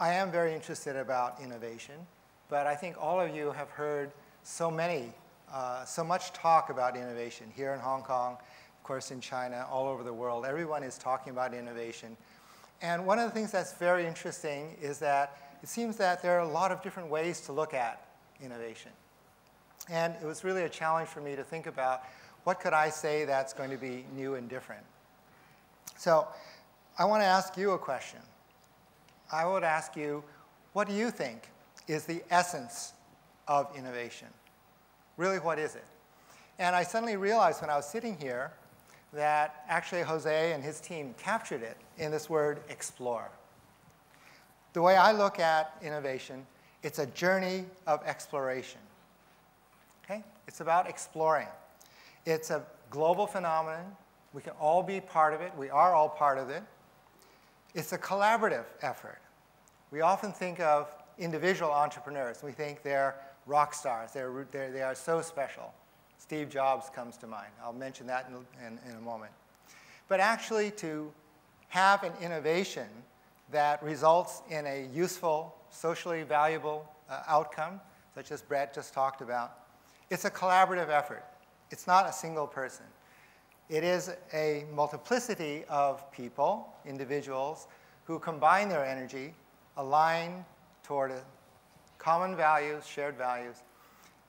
I am very interested about innovation, but I think all of you have heard so much talk about innovation here in Hong Kong, of course in China, all over the world. Everyone is talking about innovation. And one of the things that's very interesting is that it seems that there are a lot of different ways to look at innovation. And it was really a challenge for me to think about what could I say that's going to be new and different. So I want to ask you a question. I would ask you, what do you think is the essence of innovation? Really, what is it? And I suddenly realized when I was sitting here that actually Jose and his team captured it in this word, explore. The way I look at innovation, it's a journey of exploration. Okay? It's about exploring. It's a global phenomenon. We can all be part of it. We are all part of it. It's a collaborative effort. We often think of individual entrepreneurs. We think they're rock stars. They are so special. Steve Jobs comes to mind. I'll mention that in a moment. But actually, to have an innovation that results in a useful, socially valuable outcome, such as Brett just talked about, it's a collaborative effort. It's not a single person. It is a multiplicity of people, individuals, who combine their energy, align toward common values, shared values,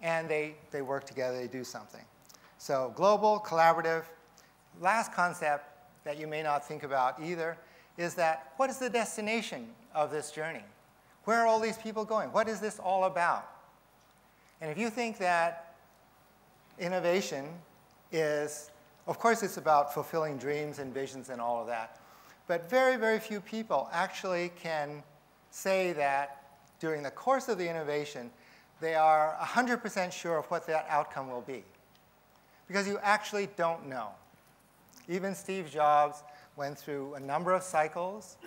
and they work together, they do something. So global, collaborative. Last concept that you may not think about either is that what is the destination of this journey? Where are all these people going? What is this all about? And if you think that innovation is, of course it's about fulfilling dreams and visions and all of that, but very, very few people actually can say that during the course of the innovation, they are 100% sure of what that outcome will be. Because you actually don't know. Even Steve Jobs went through a number of cycles.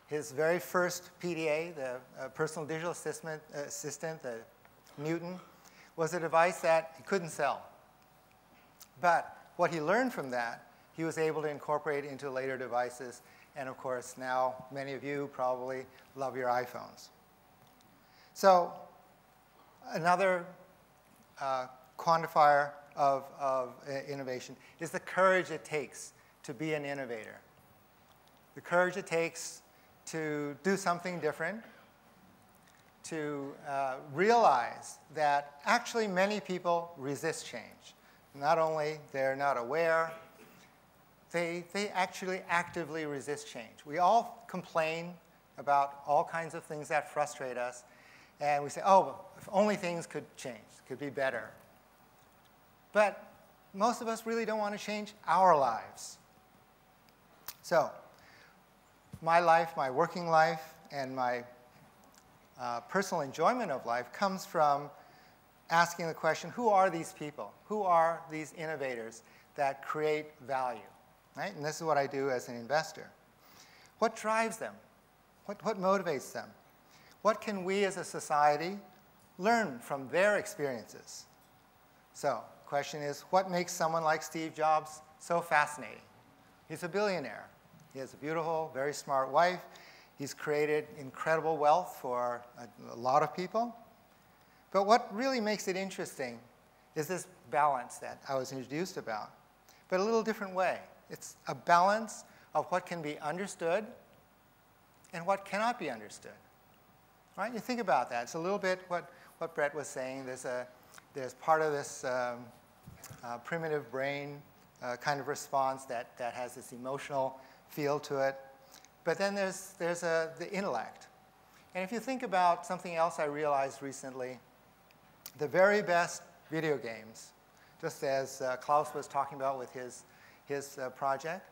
His very first PDA, the personal digital assistant, the Newton, was a device that he couldn't sell. But what he learned from that, he was able to incorporate into later devices. And of course, now many of you probably love your iPhones. So another quantifier of innovation is the courage it takes to be an innovator. The courage it takes to do something different, to realize that actually many people resist change. Not only they're not aware, they actually actively resist change. We all complain about all kinds of things that frustrate us. And we say, oh, if only things could change, could be better. But most of us really don't want to change our lives. So my life, my working life, and my personal enjoyment of life comes from asking the question, who are these people? Who are these innovators that create value? Right? And this is what I do as an investor. What drives them? What motivates them? What can we as a society learn from their experiences? So the question is, what makes someone like Steve Jobs so fascinating? He's a billionaire. He has a beautiful, very smart wife. He's created incredible wealth for a lot of people. But what really makes it interesting is this balance that I was introduced about, but a little different way. It's a balance of what can be understood and what cannot be understood. Right? You think about that. It's a little bit what Brett was saying. There's part of this primitive brain kind of response that has this emotional feel to it. But then there's the intellect. And if you think about something else I realized recently, the very best video games, just as Klaus was talking about with his project,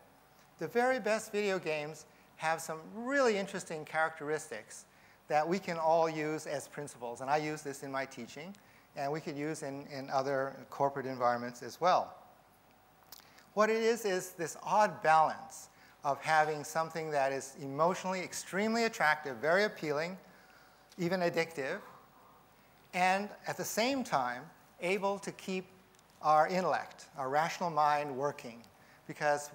the very best video games have some really interesting characteristics that we can all use as principles. And I use this in my teaching, and we could use in other corporate environments as well. What it is this odd balance of having something that is emotionally extremely attractive, very appealing, even addictive, and at the same time able to keep our intellect, our rational mind working. Because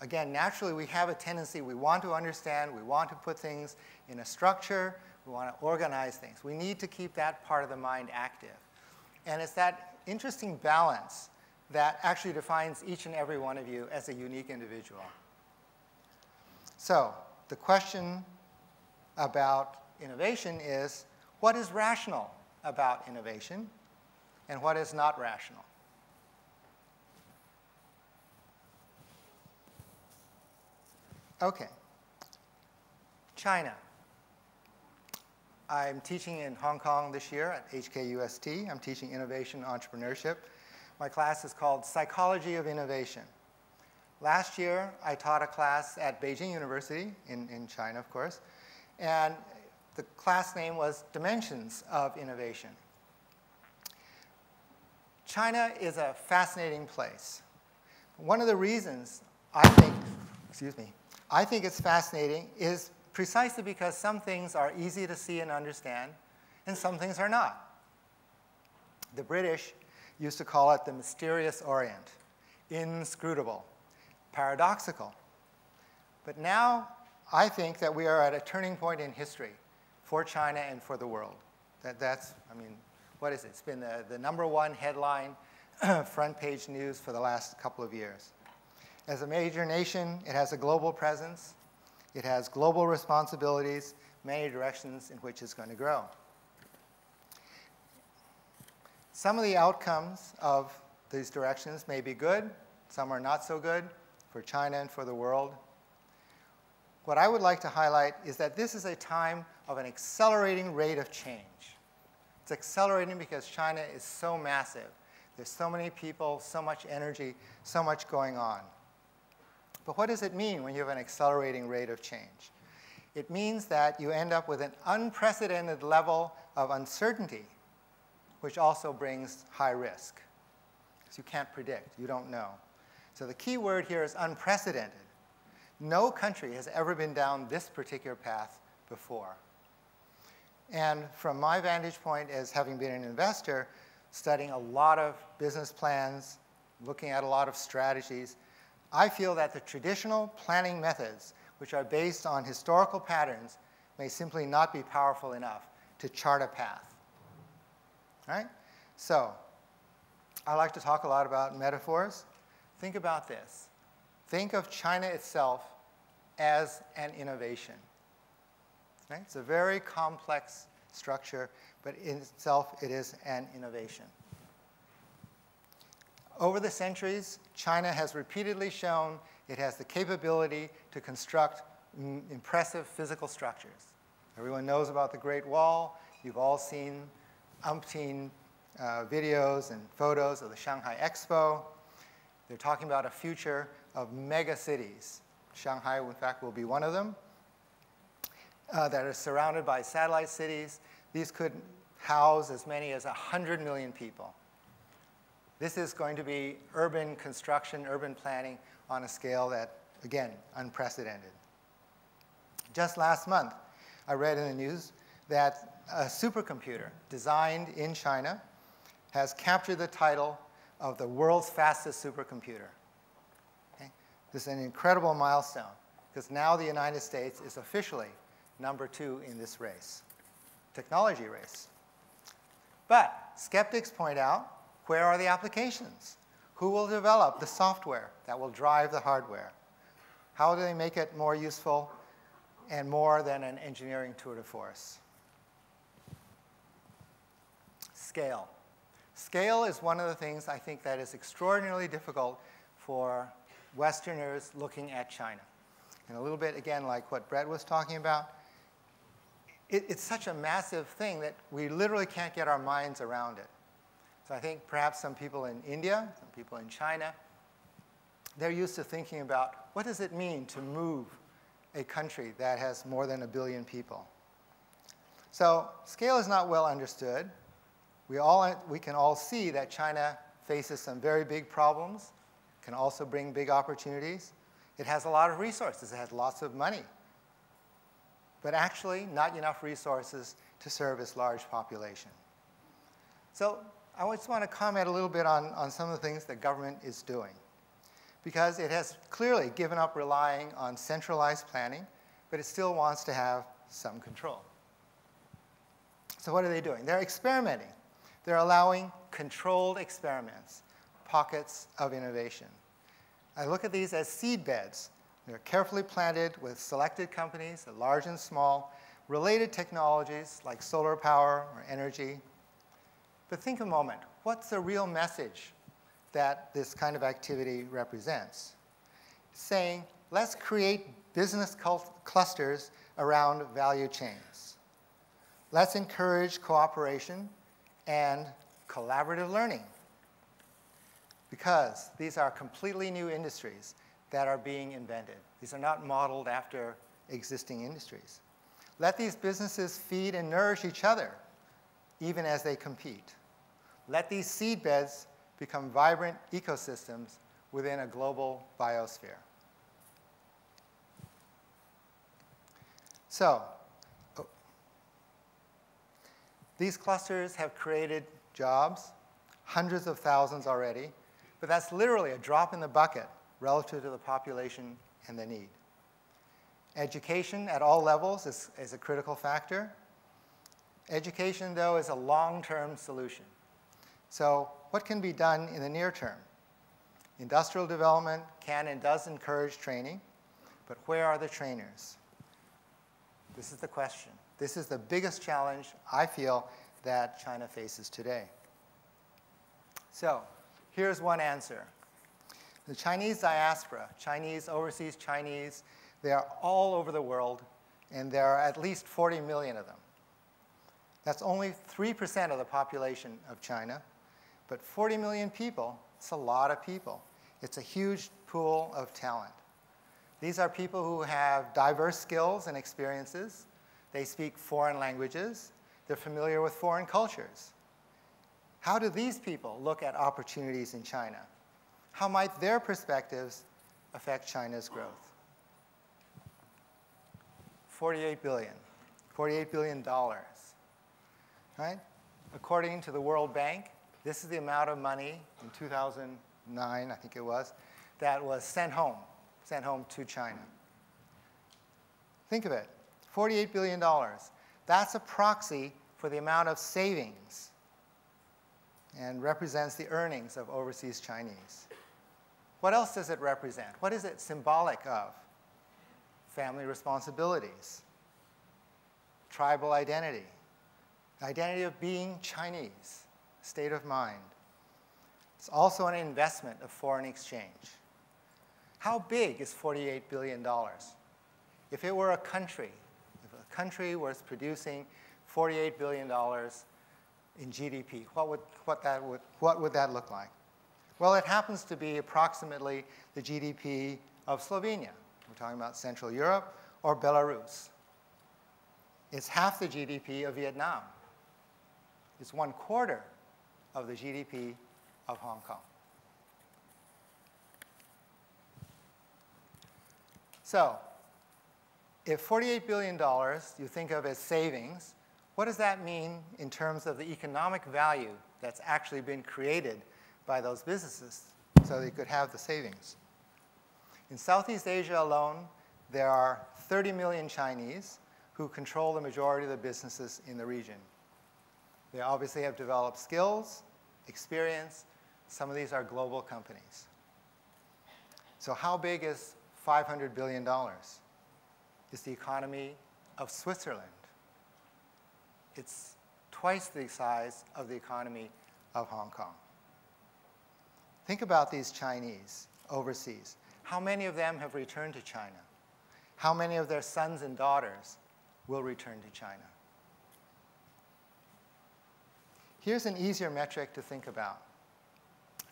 again, naturally we have a tendency, we want to understand, we want to put things in a structure, We want to organize things. We need to keep that part of the mind active. And it's that interesting balance that actually defines each and every one of you as a unique individual. So the question about innovation is, what is rational about innovation and what is not rational? Okay. China. I'm teaching in Hong Kong this year at HKUST. I'm teaching innovation and entrepreneurship. My class is called Psychology of Innovation. Last year, I taught a class at Peking University in China, of course, and the class name was Dimensions of Innovation. China is a fascinating place. One of the reasons I think it's fascinating is precisely because some things are easy to see and understand, and some things are not. The British used to call it the mysterious Orient, inscrutable, paradoxical. But now, I think that we are at a turning point in history for China and for the world. What is it? It's been the #1 headline, front page news for the last couple of years. As a major nation, it has a global presence. It has global responsibilities, many directions in which it's going to grow. Some of the outcomes of these directions may be good. Some are not so good for China and for the world. What I would like to highlight is that this is a time of an accelerating rate of change. It's accelerating because China is so massive. There's so many people, so much energy, so much going on. But what does it mean when you have an accelerating rate of change? It means that you end up with an unprecedented level of uncertainty, which also brings high risk. Because you can't predict, you don't know. So the key word here is unprecedented. No country has ever been down this particular path before. And from my vantage point as having been an investor, studying a lot of business plans, looking at a lot of strategies, I feel that the traditional planning methods, which are based on historical patterns, may simply not be powerful enough to chart a path. All right? So I like to talk a lot about metaphors. Think about this. Think of China itself as an innovation. Right? It's a very complex structure, but in itself, it is an innovation. Over the centuries, China has repeatedly shown it has the capability to construct impressive physical structures. Everyone knows about the Great Wall. You've all seen umpteen videos and photos of the Shanghai Expo. They're talking about a future of mega cities. Shanghai, in fact, will be one of them, that are surrounded by satellite cities. These could house as many as 100 million people. This is going to be urban construction, urban planning on a scale that, again, unprecedented. Just last month, I read in the news that a supercomputer designed in China has captured the title of the world's fastest supercomputer. Okay? This is an incredible milestone, because now the United States is officially #2 in this race, technology race. But skeptics point out, where are the applications? Who will develop the software that will drive the hardware? How do they make it more useful and more than an engineering tour de force? Scale. Scale is one of the things I think that is extraordinarily difficult for Westerners looking at China. And a little bit, again, like what Brett was talking about, it's such a massive thing that we literally can't get our minds around it. So I think perhaps some people in India, some people in China, they're used to thinking about what does it mean to move a country that has more than 1 billion people. So scale is not well understood. We can all see that China faces some very big problems, can also bring big opportunities. It has a lot of resources. It has lots of money. But actually, not enough resources to serve its large population. So I just want to comment a little bit on some of the things the government is doing, because it has clearly given up relying on centralized planning, but it still wants to have some control. So what are they doing? They're experimenting. They're allowing controlled experiments, pockets of innovation. I look at these as seed beds. They're carefully planted with selected companies, large and small, related technologies like solar power or energy. But think a moment, what's the real message that this kind of activity represents? Saying, let's create business clusters around value chains. Let's encourage cooperation and collaborative learning, because these are completely new industries that are being invented. These are not modeled after existing industries. Let these businesses feed and nourish each other, even as they compete. Let these seed beds become vibrant ecosystems within a global biosphere. So, these clusters have created jobs, hundreds of thousands already, but that's literally a drop in the bucket relative to the population and the need. Education at all levels is a critical factor. Education, though, is a long-term solution. So what can be done in the near term? Industrial development can and does encourage training, but where are the trainers? This is the question. This is the biggest challenge, I feel, that China faces today. So here's one answer. The Chinese diaspora, Chinese, overseas Chinese, they are all over the world, and there are at least 40 million of them. That's only 3% of the population of China, but 40 million people, it's a lot of people. It's a huge pool of talent. These are people who have diverse skills and experiences. They speak foreign languages. They're familiar with foreign cultures. How do these people look at opportunities in China? How might their perspectives affect China's growth? $48 billion, right? According to the World Bank, this is the amount of money in 2009, I think it was, that was sent home to China. Think of it, $48 billion. That's a proxy for the amount of savings and represents the earnings of overseas Chinese. What else does it represent? What is it symbolic of? Family responsibilities, tribal identity, identity of being Chinese, state of mind. It's also an investment of foreign exchange. How big is $48 billion? If it were a country, if a country was producing $48 billion in GDP, what would that look like? Well, it happens to be approximately the GDP of Slovenia. We're talking about Central Europe or Belarus. It's half the GDP of Vietnam. It's 1/4 of the GDP of Hong Kong. So, if $48 billion you think of as savings, what does that mean in terms of the economic value that's actually been created by those businesses so they could have the savings? In Southeast Asia alone, there are 30 million Chinese who control the majority of the businesses in the region. They obviously have developed skills, experience. Some of these are global companies. So how big is $500 billion? It's the economy of Switzerland. It's twice the size of the economy of Hong Kong. Think about these Chinese overseas. How many of them have returned to China? How many of their sons and daughters will return to China? Here's an easier metric to think about.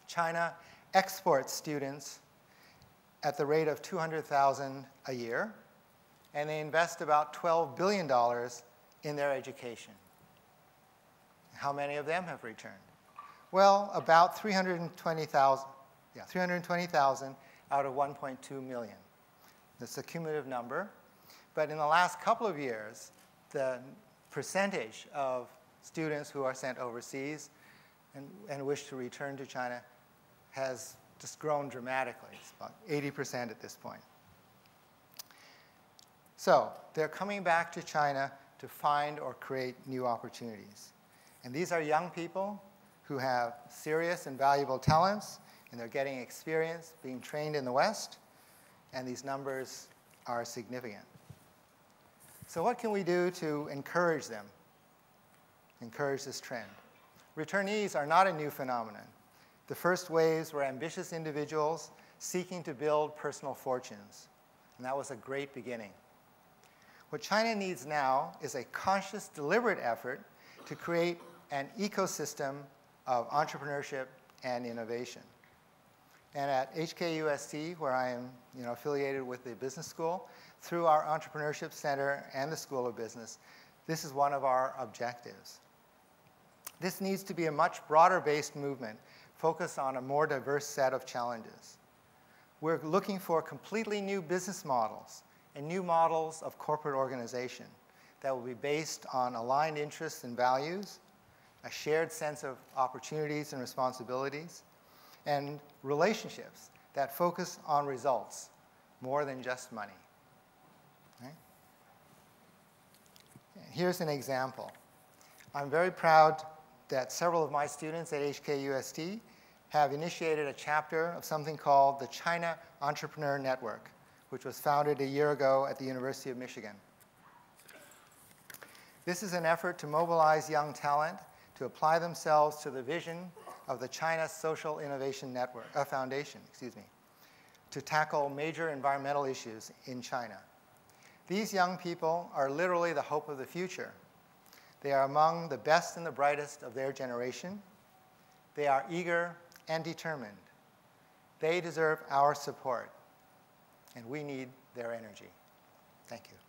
China exports students at the rate of 200,000 a year, and they invest about $12 billion in their education. How many of them have returned? Well, about 320,000. Yeah, 320,000 out of 1.2 million. That's a cumulative number. But in the last couple of years, the percentage of students who are sent overseas and wish to return to China has just grown dramatically. It's about 80% at this point. So they're coming back to China to find or create new opportunities. And these are young people who have serious and valuable talents, and they're getting experience being trained in the West, and these numbers are significant. So what can we do to encourage them, encourage this trend? Returnees are not a new phenomenon. The first waves were ambitious individuals seeking to build personal fortunes, and that was a great beginning. What China needs now is a conscious, deliberate effort to create an ecosystem of entrepreneurship and innovation. And at HKUST, where I am affiliated with the business school, through our Entrepreneurship Center and the School of Business, this is one of our objectives. This needs to be a much broader-based movement focused on a more diverse set of challenges. We're looking for completely new business models and new models of corporate organization that will be based on aligned interests and values, a shared sense of opportunities and responsibilities, and relationships that focus on results more than just money. Right? Here's an example. I'm very proud that several of my students at HKUST have initiated a chapter of something called the China Entrepreneur Network, which was founded a year ago at the University of Michigan. This is an effort to mobilize young talent to apply themselves to the vision of the China Social Innovation Network, Foundation, to tackle major environmental issues in China. These young people are literally the hope of the future. They are among the best and the brightest of their generation. They are eager and determined. They deserve our support, and we need their energy. Thank you.